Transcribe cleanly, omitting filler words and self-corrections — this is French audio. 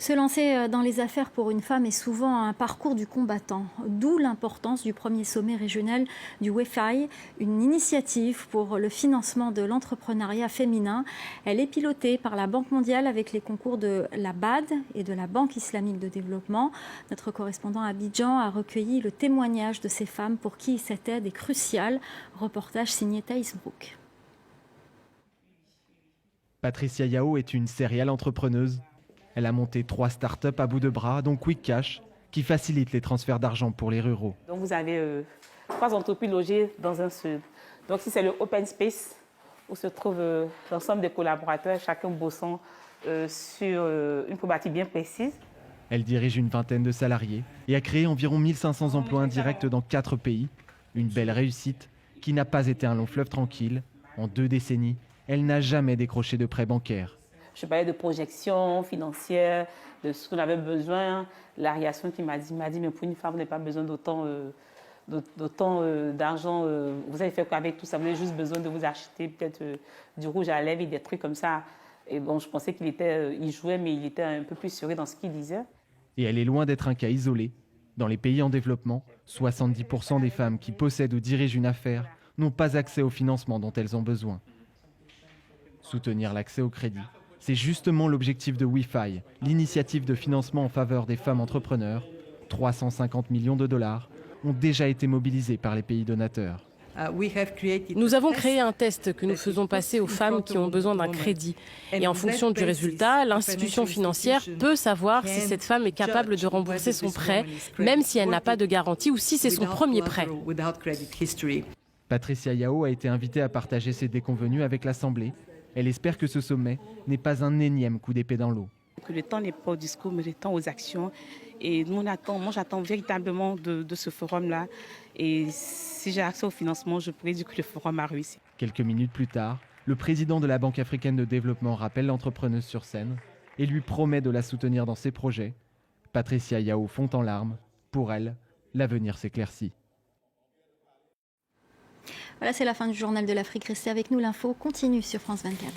Se lancer dans les affaires pour une femme est souvent un parcours du combattant, d'où l'importance du premier sommet régional du WIFI, une initiative pour le financement de l'entrepreneuriat féminin. Elle est pilotée par la Banque mondiale avec les concours de la BAD et de la Banque islamique de développement. Notre correspondant à Abidjan a recueilli le témoignage de ces femmes pour qui cette aide est cruciale. Reportage signé Thaïs Brook. Patricia Yao est une serial entrepreneuse. Elle a monté 3 startups à bout de bras, dont Quick Cash, qui facilite les transferts d'argent pour les ruraux. Donc vous avez 3 entreprises logées dans un seul. Donc si c'est le open space, où se trouve l'ensemble des collaborateurs, chacun bossant sur une problématique bien précise. Elle dirige une vingtaine de salariés et a créé environ 1500 emplois indirects dans 4 pays. Une belle réussite qui n'a pas été un long fleuve tranquille. En 2 décennies, elle n'a jamais décroché de prêt bancaire. Je parlais de projections financières, de ce qu'on avait besoin. La réaction qui m'a dit, mais pour une femme, vous n'avez pas besoin d'autant d'argent. Vous avez fait quoi avec tout ça? Vous avez juste besoin de vous acheter peut-être du rouge à lèvres et des trucs comme ça. Et bon, je pensais il jouait, mais il était un peu plus sérieux dans ce qu'il disait. Et elle est loin d'être un cas isolé. Dans les pays en développement, 70% des femmes qui possèdent ou dirigent une affaire n'ont pas accès au financement dont elles ont besoin. Soutenir l'accès au crédit, c'est justement l'objectif de WIFI, l'initiative de financement en faveur des femmes entrepreneurs. 350 millions de dollars ont déjà été mobilisés par les pays donateurs. Nous avons créé un test que nous faisons passer aux femmes qui ont besoin d'un crédit. Et en fonction du résultat, l'institution financière peut savoir si cette femme est capable de rembourser son prêt, même si elle n'a pas de garantie ou si c'est son premier prêt. Patricia Yao a été invitée à partager ses déconvenues avec l'Assemblée. Elle espère que ce sommet n'est pas un énième coup d'épée dans l'eau. Que le temps n'est pas au discours, mais le temps aux actions. Et moi, j'attends véritablement de ce forum-là. Et si j'ai accès au financement, je pourrais dire que le forum a réussi. Quelques minutes plus tard, le président de la Banque africaine de développement rappelle l'entrepreneuse sur scène et lui promet de la soutenir dans ses projets. Patricia Yao fond en larmes. Pour elle, l'avenir s'éclaircit. Voilà, c'est la fin du journal de l'Afrique. Restez avec nous, l'info continue sur France 24.